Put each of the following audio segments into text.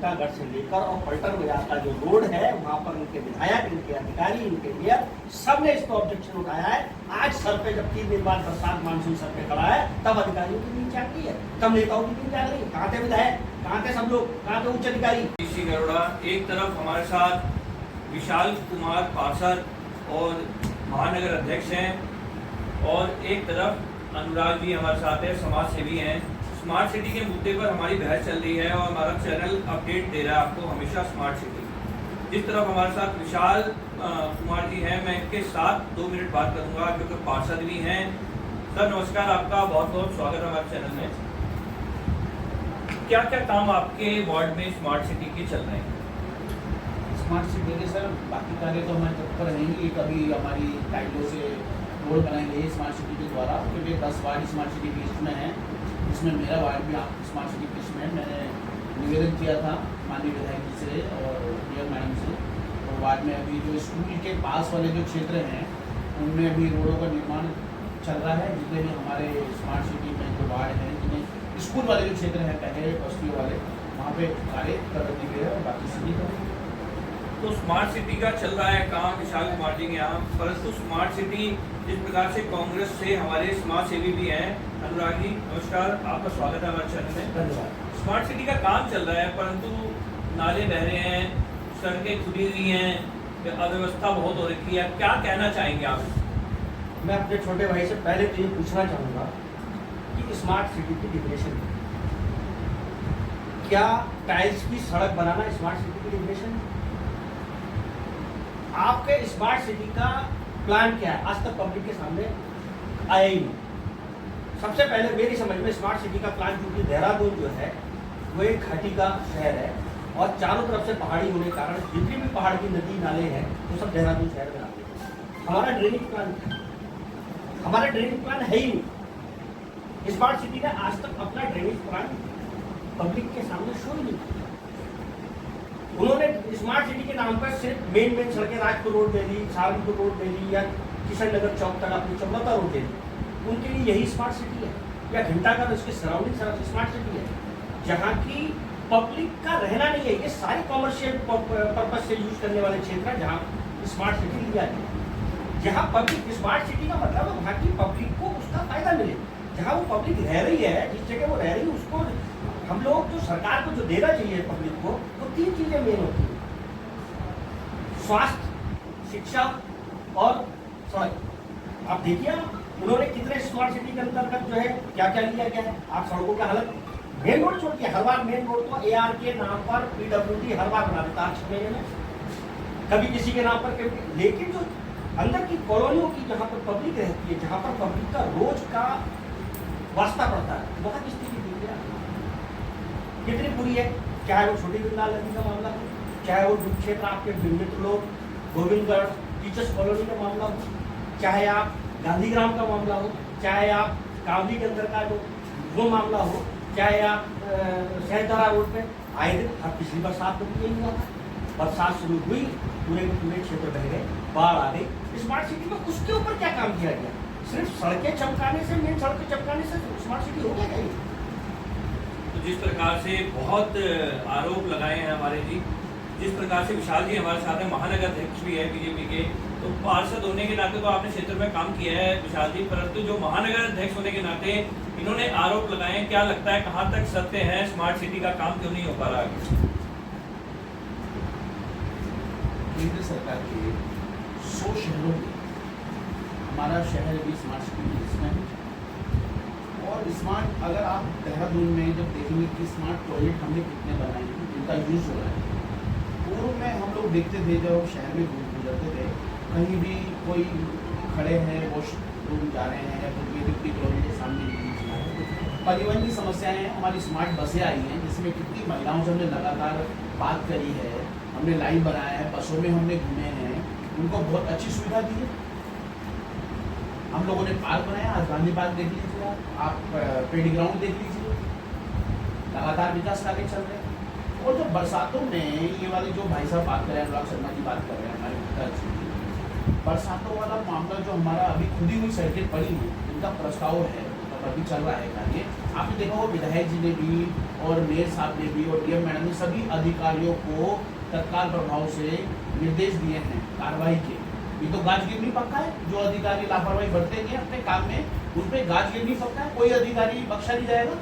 घंटागढ़ से लेकर और पलटन बाजार का जो रोड है वहाँ पर इनके विधायक, इनके अधिकारी, इनके मेयर सबने इस पर ऑब्जेक्शन उठाया है। आज सर पे जब 3 दिन बाद बरसात मानसून सर पे खड़ा है तब अधिकारियों की नींद जाग रही है, तब नेताओं की नींद जाग रही है। कहाँ थे विधायक, कहाँ थे सब लोग, कहाँ थे उच्च अधिकारी? ऋषि गरुड़ा एक तरफ हमारे साथ विशाल कुमार पार्षद और महानगर अध्यक्ष हैं और एक तरफ अनुराग जी हमारे साथ है, समाज सेवी हैं। स्मार्ट सिटी के मुद्दे पर हमारी बहस चल रही है और हमारा चैनल अपडेट दे रहा है आपको हमेशा स्मार्ट सिटी। जिस तरफ हमारे साथ विशाल कुमार जी हैं, मैं इनके साथ 2 मिनट बात करूंगा क्योंकि पार्षद भी हैं। सर नमस्कार, आपका बहुत बहुत स्वागत है हमारे चैनल में। क्या क्या काम आपके वार्ड में स्मार्ट सिटी के चल रहे हैं? स्मार्ट सिटी के सर बाकी कार्य तो हमारे तत्पर रहेंगे। कभी हमारी टाइलों से रोड बनाएंगे स्मार्ट सिटी के द्वारा, क्योंकि 10 वार्ड स्मार्ट सिटी लिस्ट में है, इसमें मेरा वार्ड भी आप स्मार्ट सिटी लिस्ट में। मैंने निवेदन किया था माननीय विधायक जी से और मेयर मैडम से, और वार्ड में अभी जो स्कूल के पास वाले जो क्षेत्र हैं उनमें अभी रोडों का निर्माण चल रहा है। जितने भी हमारे स्मार्ट सिटी में जो वार्ड हैं, जिन्हें स्कूल वाले जो क्षेत्र हैं पहले बस्तियों वाले, वहाँ पे कार्य प्रगति के और बाकी सिटी का। तो स्मार्ट सिटी का चल रहा है काम विशाल कुमार जी के यहाँ, परंतु स्मार्ट सिटी जिस प्रकार से कांग्रेस से हमारे समाज सेवी भी हैं, अनुराग जी नमस्कार, आपका स्वागत है हमारे चैनल में। धन्यवाद। स्मार्ट सिटी का काम चल रहा है परंतु नाले बह रहे हैं, सड़कें खुली हुई हैं, अव्यवस्था बहुत हो रखी है, क्या कहना चाहेंगे आप? मैं अपने छोटे भाई से पहले तो ये पूछना चाहूँगा कि स्मार्ट सिटी की डिफिनेशन क्या? टाइल्स की सड़क बनाना स्मार्ट सिटी की डिफिनेशन? आपके स्मार्ट सिटी का प्लान क्या है? आज तक पब्लिक के सामने आया ही नहीं। सबसे पहले मेरी समझ में स्मार्ट सिटी का प्लान, क्योंकि देहरादून जो है वो एक घाटी का शहर है और चारों तरफ से पहाड़ी होने के कारण जितनी भी पहाड़ की नदी नाले हैं वो सब देहरादून शहर में आते हैं। हमारा ड्रेनेज प्लान क्या है? हमारा ड्रेनेज प्लान है ही नहीं। स्मार्ट सिटी ने आज तक अपना ड्रेनेज प्लान पब्लिक के सामने शो ही नहीं किया। उन्होंने स्मार्ट सिटी के नाम पर सिर्फ मेन सड़कें, राजपुर रोड ले ली, सहारनपुर रोड ले ली, या किशन नगर चौक तक अपनी चौमता रोड ले ली। उनके लिए यही स्मार्ट सिटी है, या घंटाघर उसके सराउंडिंग स्मार्ट सिटी है, जहाँ की पब्लिक का रहना नहीं है। ये सारे कॉमर्शियल पर्पज से यूज करने वाले क्षेत्र है जहाँ स्मार्ट सिटी लिया गया। जहाँ पब्लिक, स्मार्ट सिटी का मतलब है वहाँ की पब्लिक को उसका फायदा मिले। जहाँ वो पब्लिक रह रही है, जिस जगह वो रह रही है, उसको हम लोग जो सरकार को जो देना चाहिए पब्लिक को, वो 3 चीजें मेन होती हैं: स्वास्थ्य, शिक्षा और सड़क। आप देखिए उन्होंने कितने स्मार्ट सिटी के अंतर्गत जो है क्या क्या लिया गया है। आप सड़कों का हालत, मेन रोड छोड़िए, हर बार मेन रोड को AR के नाम पर PWD हर बार बना देता है 6 महीने में, कभी किसी के नाम पर। लेकिन जो अंदर की कॉलोनियों की, जहाँ पर पब्लिक रहती है, जहाँ पर पब्लिक का रोज का वास्ता पड़ता है, वहाँ की स्थिति देखिए कितनी बुरी है। चाहे वो छोटी बिंदाल नदी का मामला हो, चाहे वो दुख क्षेत्र आपके मित्र लोग गोविंदगढ़ टीचर्स कॉलोनी का मामला हो, चाहे आप गांधीग्राम का मामला हो, चाहे आप कावली के अंदर का जो वो मामला हो, चाहे आप शहदारा रोड पे आए दिन, हर पिछली बरसात में भी यही हुआ था। बरसात शुरू हुई, पूरे के पूरे क्षेत्र बह गए, बाढ़ आ गई। स्मार्ट सिटी में उसके ऊपर क्या काम किया गया? सिर्फ सड़कें चमकाने से, मेन सड़कें चमकाने से स्मार्ट सिटी हो गया? तो जिस प्रकार से बहुत आरोप लगाए हैं हमारे जी, जिस प्रकार से विशाल जी हमारे साथ हैं, महानगर अध्यक्ष भी है बीजेपी के, तो पार्षद होने के नाते तो आपने क्षेत्र में काम किया है विशाल जी, परंतु जो महानगर अध्यक्ष होने के नाते इन्होंने आरोप लगाए हैं, क्या लगता है कहाँ तक सत्य है? स्मार्ट सिटी का काम क्यों नहीं हो पा रहा है? केंद्र सरकार के 100 शहरों में हमारा शहर भी स्मार्ट सिटी लिस्ट में है। और स्मार्ट, अगर आप देहरादून में जब देखेंगे कि स्मार्ट टॉयलेट हमने कितने बनाए हैं, जिनका यूज हो रहा है। पूर्व में हम लोग देखते थे जब शहर में गुजरते थे, कहीं भी कोई खड़े हैं, वॉशरूम जा रहे हैं, या फिर कॉलोनी के सामने परिवहन की समस्याएं, हमारी स्मार्ट बसें आई हैं जिसमें कितनी महिलाओं से हमने लगातार बात करी है, हमने लाइन बनाया है, बसों में हमने घूमे हैं, उनको बहुत अच्छी सुविधा दी है। हम लोगों ने पार्क बनाया, आज गांधी पार्क देख लीजिए, आप पेडी ग्राउंड देख लीजिए, लगातार विकास कार्य चल रहे हैं। और जो बरसातों में ये वाले जो भाई साहब बात कर रहे हैं, अनुराग शर्मा जी बात कर रहे हैं, हमारे पिताजी, बरसातों वाला मामला जो हमारा अभी खुदी हुई सड़कें पड़ी हैं, इनका प्रस्ताव है पर भी चल रहा है कार्य। आपने देखा होगा विधायक जी ने भी और मेयर साहब ने भी और डीएम मैडम ने सभी अधिकारियों को तत्काल प्रभाव से निर्देश दिए हैं कार्रवाई के। ये तो गाज गिरनी पक्का है, जो अधिकारी लापरवाही बरतेंगे अपने काम में उन पर गाज गिरनी पक्का है, कोई अधिकारी बख्शा नहीं जाएगा।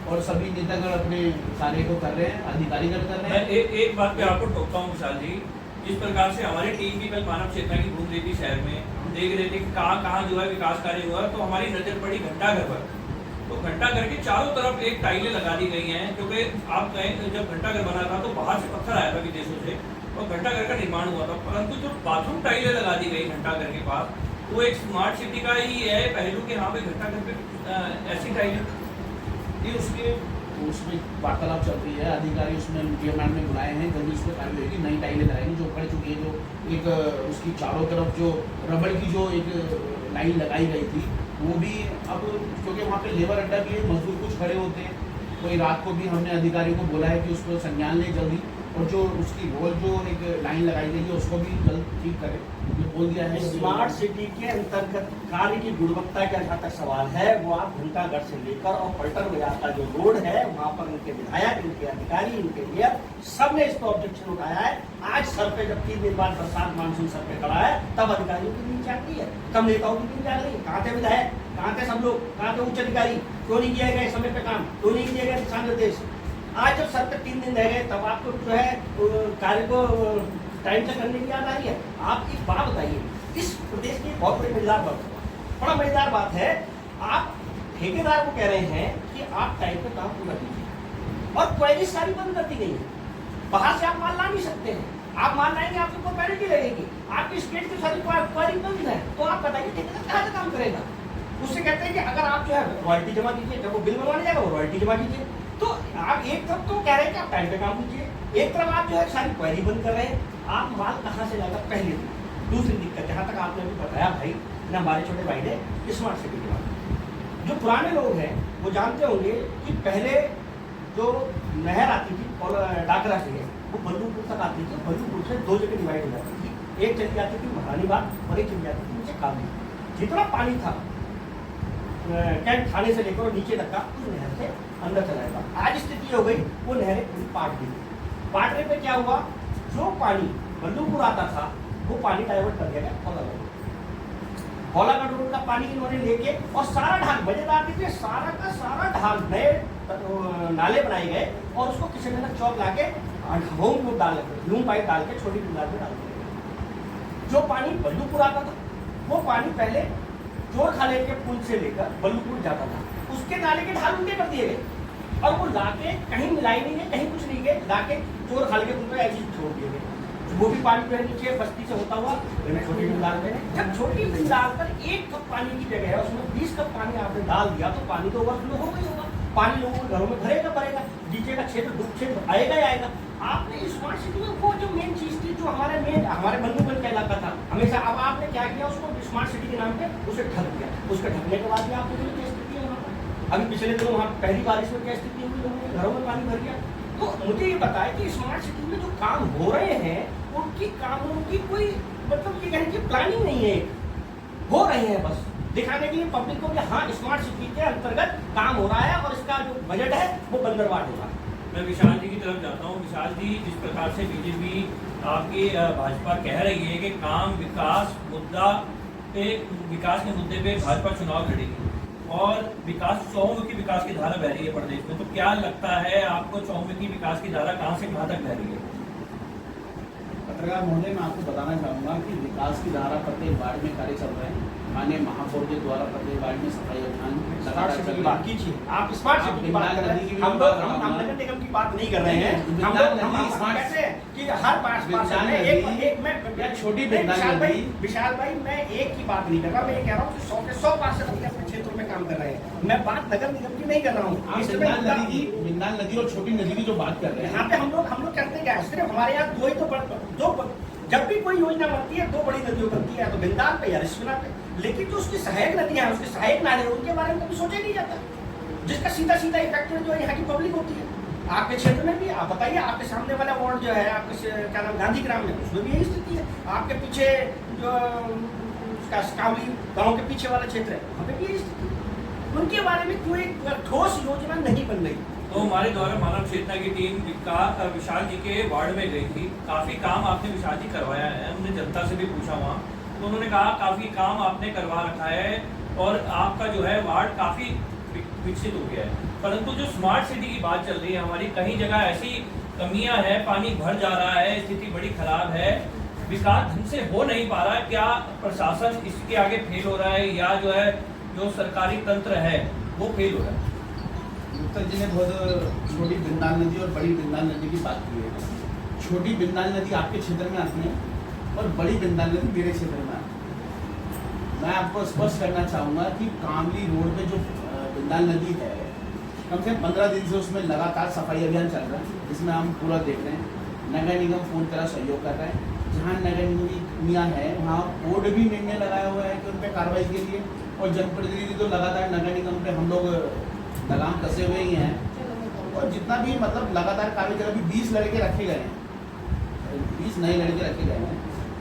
और सभी नेतागण अपने कार्य को कर रहे हैं, अधिकारीगण कर रहे मैं हैं। एक बात पे आपको टोकता हूँ विशाल जी, जिस प्रकार से हमारी टीम भी कल मानव चेतना की घूम रही थी शहर में, हम देख रहे थे कि कहाँ कहाँ जो है विकास कार्य हुआ, तो हमारी नजर पड़ी घंटाघर पर। तो घंटाघर के चारों तरफ एक टाइलें लगा दी गई हैं, क्योंकि आप कहें जब घंटाघर बना था तो बाहर से पत्थर आया था विदेशों से और घंटाघर का निर्माण हुआ था, परंतु जो बाथरूम टाइलें लगा दी गई घंटाघर के पास, वो एक स्मार्ट सिटी का ही है पहलू कि हाँ भाई घंटाघर पे ऐसी टाइलें ये उसमें वार्तालाप चल रही है, अधिकारी उसमें डीएम मैडम ने बुलाए हैं, जल्दी उस पर कार्य होगी, नई टाइलें लगाएंगे जो पड़ चुकी है, जो एक उसकी चारों तरफ जो रबड़ की जो एक लाइन लगाई गई थी वो भी अब, क्योंकि वहाँ पे लेबर अड्डा भी है, मजदूर कुछ खड़े होते हैं, कोई रात को भी हमने अधिकारियों को बोला है कि उसको संज्ञान लें जल्दी, और जो उसकी रोल जो एक लाइन लगाई गई है उसको भी जल्द ठीक करें, ये बोल दिया है। स्मार्ट सिटी के अंतर्गत कार्य की गुणवत्ता का जहाँ तक सवाल है, वो आप घंटाघर से लेकर और पलटन बाजार का जो रोड है वहाँ पर इनके विधायक, इनके अधिकारी, इनके मेयर सब ने इस पर ऑब्जेक्शन उठाया है। आज सर पे जब 3 दिन बाद बरसात मानसून सर पे खड़ा है, तब अधिकारियों की नींद जाग रही है, कम नेताओं की नींद जाग रही है। कहाँ थे विधायक, कहाँ थे सब लोग, कहाँ थे उच्च अधिकारी, क्यों नहीं किया गया समय पे काम, क्यों नहीं किया गया दिशा निर्देश। आज जब सर पे 3 दिन रह गए तब आपको जो है कार्य को टाइम से करने की याद आ रही है। आप एक बात बताइए, इस प्रदेश की बहुत बड़ी मजेदार बात है, बड़ा मजेदार बात है, आप ठेकेदार को कह रहे हैं कि आप टाइम पे काम पूरा कीजिए और क्वेरी सारी बंद कर दी गई है, बाहर से आप माल ला नहीं सकते हैं, आप माल लाएंगे आपको कोई पेनल्टी लगेगी, आपकी स्टेट की सारी क्वेरी बंद है, तो आप बताइए ठेकेदार कहाँ से काम करेगा। उससे कहते हैं कि अगर आप जो है रॉयल्टी जमा कीजिए, जब वो बिल बनवाने जाएगा वो रॉयल्टी जमा कीजिए। तो आप एक तरफ तो कह रहे हैं कि आप टाइम पे काम कीजिए, एक तरफ आप जो है सारी क्वेरी बंद कर रहे हैं, आप माल कहाँ से लाएगा पहले दिन। दूसरी दिक्कत जहाँ तक आपने अभी बताया भाई ना, हमारे छोटे भाई ने स्मार्ट सिटी के बारे, जो पुराने लोग हैं वो जानते होंगे कि पहले जो नहर आती थी और डाकरा से वो बल्लूपुर तक आती थी, बल्लूपुर से 2 जगह डिवाइड हो जाती थी, एक चली जाती थी महारानी बाग और एक चली जाती थी नीचे काबली। जितना पानी था कैंट थाने से लेकर नीचे तक का उस नहर से अंदर चला जाता। आज स्थिति हो गई वो नहरें पाट दी, पाटने पे क्या हुआ, जो पानी बल्लूपुर आता था वो पानी डाइवर्ट कर दिया गया हौलागढ़ रोड का पानी इन्होंने लेके और सारा ढाल, मजेदार देखिए सारा का सारा ढाल नए नाले बनाए गए और उसको किसी ने चौक लाके होम लूप डाल लूम पाइप डाल के छोटी गुंडाल में डाल दिया। जो पानी बल्लूपुर आता था वो पानी पहले चोर खाले के पुल से लेकर बल्लूपुर जाता था, उसके नाले के ढाल उल्टे कर दिए गए और वो लाके कहीं मिलाई नहीं गए, कहीं कुछ नहीं गए, लाके चोर खाले के पुल पे ऐसे छोड़ दिए गए। वो भी पानी जो नीचे बस्ती से होता हुआ छोटी बिंदाल में, जब छोटी बिंदाल पर 1 कप पानी की जगह है उसमें 20 कप पानी आपने डाल दिया तो पानी तो ओवरफ्लो हो गई होगा, पानी लोगों के घरों में भरेगा भरेगा, नीचे का क्षेत्र डूब क्षेत्र आएगा ही आएगा। आपने स्मार्ट सिटी में वो जो मेन चीज थी, जो हमारे बंधुगण का इलाका था हमेशा, अब आपने क्या किया, उसको स्मार्ट सिटी के नाम पे उसे ढक दिया, उसके ढकने के बाद भी आपको क्या स्थिति है वहाँ पर। अभी पिछले दिनों वहाँ पहली बारिश में क्या स्थिति हुई, लोगों के घरों में पानी भर गया। तो मुझे ये बताया कि स्मार्ट सिटी में जो काम हो रहे हैं उनकी कामों की कोई मतलब ये कहने की प्लानिंग नहीं है, हो रहे हैं बस दिखाने के लिए पब्लिक को कि हाँ स्मार्ट सिटी के अंतर्गत काम हो रहा है और इसका जो बजट है वो बंदरवाट हो रहा है। मैं विशाल जी की तरफ जाता हूँ। विशाल जी, जिस प्रकार से बीजेपी आपकी भाजपा कह रही है कि काम विकास मुद्दा पे, विकास के मुद्दे पे भाजपा चुनाव लड़ेगी और विकास चौमुखी विकास की धारा बह रही है प्रदेश में, तो क्या लगता है आपको चौमुखी विकास की धारा कहाँ से कहाँ तक बह रही है? पत्रकार महोदय, मैं आपको बताना चाहूँगा कि विकास की धारा प्रत्येक वार्ड में कार्य चल रहे हैं, माननीय महापौर के द्वारा प्रत्येक वार्ड में सफाई अभियान स्मार्ट सिटी की बात कीजिए, आप स्मार्ट सिटी की बात कर रहे हैं, हम लोग नगर निगम की बात नहीं कर रहे हैं, हम लोग कैसे कि हर पास एक मैं छोटी विशाल भाई मैं एक की बात नहीं कर रहा, मैं ये कह रहा हूँ कि 100 के 100% अपने क्षेत्रों में काम कर रहे हैं, मैं बात नगर निगम की नहीं कर रहा हूँ। बिंदाल नदी और छोटी नदी की जो बात कर रहे हैं, यहाँ पे हम लोग करते क्या है, सिर्फ हमारे यहाँ दो जब भी कोई योजना बनती है 2 बड़ी नदियों बनती है, तो बिंदाल पे या रिश्वना पे, लेकिन जो उसकी सहायक नदियां हैं, उसके सहायक नाले हैं, उनके बारे में कभी सोचा नहीं जाता, जिसका सीधा सीधा इफेक्ट जो है यहाँ की पब्लिक होती है। आपके क्षेत्र में भी आप बताइए, आपके सामने वाला वार्ड जो है आपके क्या नाम गांधी ग्राम में, उसमें भी यही स्थिति है, आपके पीछे जो कावली गाँव के पीछे वाला क्षेत्र है वहाँ पे भी यही स्थिति है। उनके बारे में कोई ठोस योजना नहीं बन रही। तो हमारे द्वारा मानव चेतना की टीम विशाल जी के वार्ड में गई थी। काफ़ी काम आपने विशाल जी करवाया है, हमने जनता से भी पूछा वहाँ, तो उन्होंने कहा काफ़ी काम आपने करवा रखा है और आपका जो है वार्ड काफ़ी विकसित हो गया है। परंतु जो स्मार्ट सिटी की बात चल रही है हमारी, कहीं जगह ऐसी कमियां हैं, पानी भर जा रहा है, स्थिति बड़ी खराब है, विकास ढंग से हो नहीं पा रहा है। क्या प्रशासन इसके आगे फेल हो रहा है या जो है जो सरकारी तंत्र है वो फेल हो रहा है? गुप्ता जी ने बहुत छोटी बिंदाल नदी और बड़ी बिंदाल नदी की बात की है। छोटी बिंदाल नदी आपके क्षेत्र में आती है और बड़ी बिंदाल नदी मेरे क्षेत्र में आती है। मैं आपको स्पष्ट करना चाहूँगा कि कामली रोड पे जो बिंदाल नदी है, कम से कम 15 दिन से उसमें लगातार सफाई अभियान चल रहा है, जिसमें हम पूरा देख रहे हैं। नगर निगम पूरी तरह सहयोग कर रहा है। जहाँ नगर निगम है वहाँ बोर्ड भी निर्णय लगाया हुआ है कि उन पर कार्रवाई के लिए, और जनप्रतिनिधि तो लगातार नगर निगम पे हम लोग लगाम कसे हुए ही हैं। और जितना भी मतलब लगातार कार्य कर, अभी 20 लड़के रखे गए हैं, 20 नए लड़के रखे गए हैं,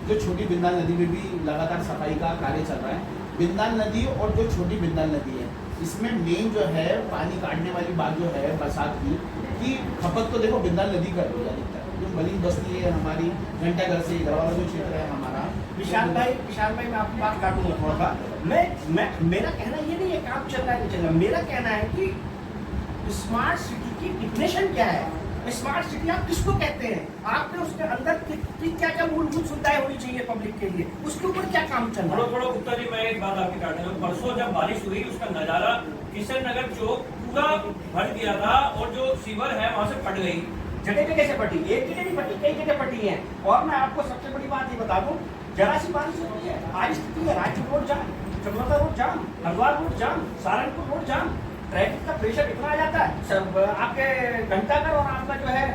जो छोटी बिंदाल नदी में भी लगातार सफाई का कार्य चल रहा है। बिंदाल नदी और जो छोटी बिंदाल नदी है, इसमें मेन जो है पानी काटने वाली बात जो है बरसात की, कि खपत तो देखो बिंदाल नदी कर रही है अधिकतर। जो मलिन बस्ती है हमारी, घंटाघर से इधर वाला जो क्षेत्र है हमारा। विशाल भाई मैं आपकी बात काटूंगा थोड़ा सा। मैं मेरा कहना ये नहीं है काम चल रहा है नहीं चल रहा, मेरा कहना है कि स्मार्ट सिटी की डिफिनेशन क्या है। स्मार्ट सिटी आप किसको कहते हैं? आपने उसके अंदर क्या क्या मूलभूत सुविधाएं होनी चाहिए पब्लिक के लिए, उसके ऊपर क्या काम चल रहा है? थोड़ा गुप्ता जी, मैं एक बात आपकी काटने लूं। परसों जब बारिश हुई उसका नजारा किशन नगर चौक पूरा भर गया था और जो सीवर है वहां से फट गई। जगह जगह से फटी, एक जगह नहीं फटी, कई जगह फटी है। और मैं आपको सबसे बड़ी बात ये बता दूं, जरा सी बारिश होती है आज स्थिति है राजपुर रोड जाम, चकमता रोड जाम, हरिद्वार रोड जाम, सहारनपुर रोड जाम। ट्रैफिक का प्रेशर इतना आ जाता है, सब आपके घंटाघर और आपका जो है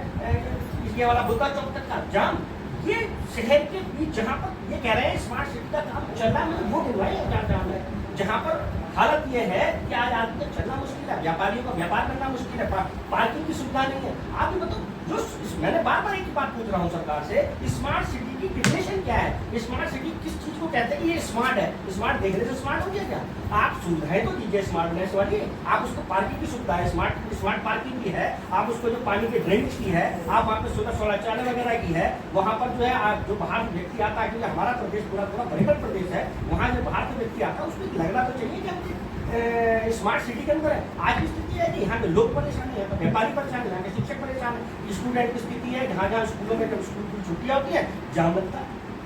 ये वाला बुद्धा चौक तक का जाम। ये शहर के बीच जहाँ पर ये कह रहे हैं स्मार्ट सिटी का काम चल रहा है, वो क्या जाम है, जहाँ पर हालत ये है कि आज आदमी को चलना मुश्किल है, व्यापारियों को व्यापार करना मुश्किल है, पार्किंग की सुविधा नहीं है। आप ही बताओ, जो मैंने बार बार एक बात पूछ रहा हूँ सरकार से, स्मार्ट सिटी की डिफिनेशन क्या है? स्मार्ट सिटी किस चीज को कहते हैं कि ये स्मार्ट है? स्मार्ट देखने से स्मार्ट हो गया क्या? आप सुविधाएं तो दीजिए स्मार्टनेस वाली, आप उसको पार्किंग की सुविधा है, स्मार्ट पार्किंग की है, आप उसको जो पानी के ड्रेनेज की है, आप वहाँ पे सुलह शौचालय वगैरह की है, वहाँ पर जो है आप जो बाहर व्यक्ति आता है, क्योंकि हमारा प्रदेश पूरा बड़े प्रदेश है, वहाँ जो बाहर से व्यक्ति आता है उसको लगना तो चाहिए कि स्मार्ट सिटी के अंदर है। आज की स्थिति है कि यहाँ के लोग परेशान है, व्यापारी परेशान है, यहाँ के शिक्षक परेशान है, स्टूडेंट की स्थिति है जहाँ जहाँ स्कूलों में जब स्कूल की छुट्टियाँ होती है जहाँ बनता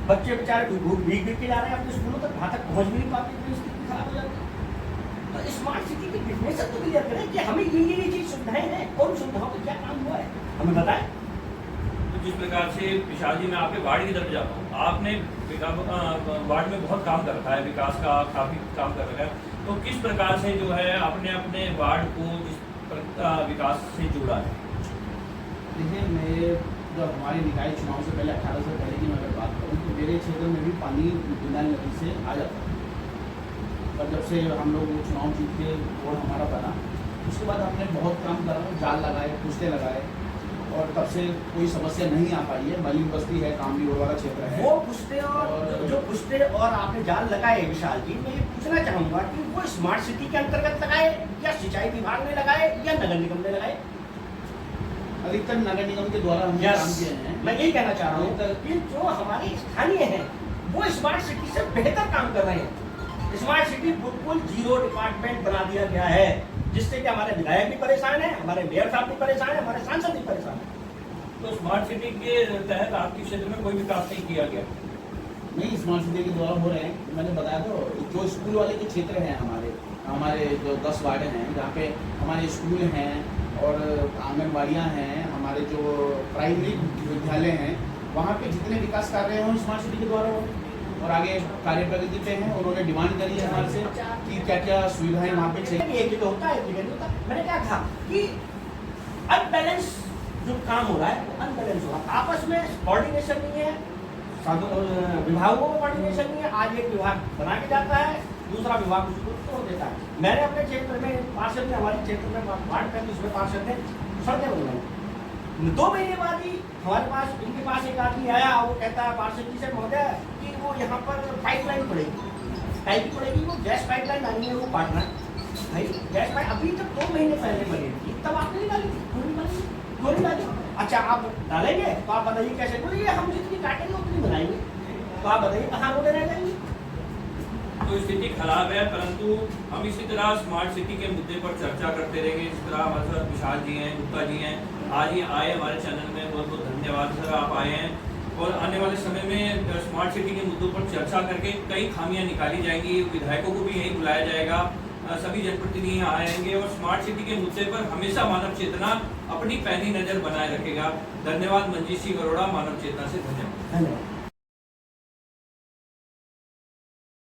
बच्चे बेचारे भीग भीग के जा रहे हैं अपने स्कूलों तक, वहाँ तक पहुँच भी नहीं पाते, तो स्थिति खराब हो जाती है। तो स्मार्ट सिटी की डिफिनेशन तो क्लियर करें कि हमें ये चीज सुविधाएं हैं, कौन सुविधाओं पर क्या काम हुआ है हमें बताएं। तो जिस प्रकार से विशाल जी, मैं आपके वार्ड की तरफ जाता हूँ, आपने वार्ड में बहुत काम कर रखा है, विकास का काफ़ी काम कर रखा है, तो किस प्रकार से जो है आपने अपने वार्ड को विकास से जोड़ा है? देखिए, मैं जब हमारे निकाय चुनाव से पहले 18 से पहले की मैं अगर बात करूँ तो मेरे क्षेत्र में भी पानी बिंदाल नदी से आ जाता है। पर जब से हम लोग चुनाव जीत के रोड हमारा बना, उसके बाद हमने बहुत काम करा, जाल लगाए, पुश्ते लगाए, और तब से कोई समस्या नहीं आ पाई है। मलिन बस्ती है, कामली रोड वाला क्षेत्र है, वो पुश्ते और जो पुश्ते और आपने जाल लगाए विशाल जी, मैं ये पूछना चाहूंगा कि वो स्मार्ट सिटी के अंतर्गत लगाए या सिंचाई विभाग ने लगाए या नगर निगम ने लगाए? अधिकतर नगर निगम के द्वारा हमने काम किए हैं। मैं यही कहना चाह रहा हूँ कि जो हमारे स्थानीय हैं वो स्मार्ट सिटी से बेहतर काम कर रहे हैं। स्मार्ट सिटी बिल्कुल जीरो डिपार्टमेंट बना दिया गया है, जिससे कि हमारे विधायक भी परेशान है, हमारे मेयर साहब भी परेशान है, हमारे सांसद भी परेशान है। तो स्मार्ट सिटी के तहत आपके क्षेत्र में कोई विकास नहीं किया गया? नहीं, स्मार्ट सिटी के द्वारा हो रहे हैं। मैंने बताया तो, जो स्कूल वाले के क्षेत्र हैं हमारे जो 10 वार्ड हैं जहाँ पे हमारे स्कूल हैं और आंगनबाड़ियाँ हैं, हमारे जो प्राइमरी विद्यालय हैं, वहाँ पे जितने विकास कार्य हैं वो स्मार्ट सिटी के द्वारा हो, और आगे कार्य प्रगति पे हैं। उन्होंने डिमांड करी है हमारे से कि क्या क्या सुविधाएं वहाँ पे चाहिए। एक जगह होता है, एक जगह नहीं होता। मैंने क्या कहा कि अनबैलेंस जो काम हो रहा है वो अनबैलेंस हो रहा है, आपस में कोऑर्डिनेशन नहीं है, विभागों में कोऑर्डिनेशन नहीं है। आज एक विभाग बना के जाता है, दूसरा विभाग उसको तोड़ देता है। मैंने अपने क्षेत्र में पार्षद ने, हमारे क्षेत्र में वार्ड 35 में पार्षद ने सड़कें बनवाई। 2 महीने बाद ही हमारे पास इनके पास एक आदमी आया, वो कहता है पार्षद जी से महोदय कि वो यहाँ पर पाइपलाइन पड़ेगी, वो गैस पाइपलाइन आनी है, वो काटना है। भाई गैस पाइप अभी जब 2 महीने पहले बनी थी तब आपने नहीं डाली थी, क्यों नहीं डाली? अच्छा आप डालेंगे तो आप बताइए कैसे, बोलिए हम जितनी काटेंगे उतनी बनाएंगे, तो आप बताइए कहाँ रोडे रह जाएंगी? तो स्थिति खराब है, परंतु हम इसी तरह स्मार्ट सिटी के मुद्दे पर चर्चा करते रहेंगे। इस तरह हमारे साथ विशाल जी हैं, गुप्ता जी हैं, आज ये आए हमारे चैनल में, बहुत बहुत धन्यवाद सर आप आए हैं। और आने वाले समय में स्मार्ट सिटी के मुद्दों पर चर्चा करके कई खामियां निकाली जाएंगी, विधायकों को भी यहीं बुलाया जाएगा, सभी जनप्रतिनिधि यहाँ आएंगे और स्मार्ट सिटी के मुद्दे पर हमेशा मानव चेतना अपनी पैनी नज़र बनाए रखेगा। धन्यवाद मंजीत सिंह अरोड़ा, मानव चेतना से धन्यवाद। धन्यवाद।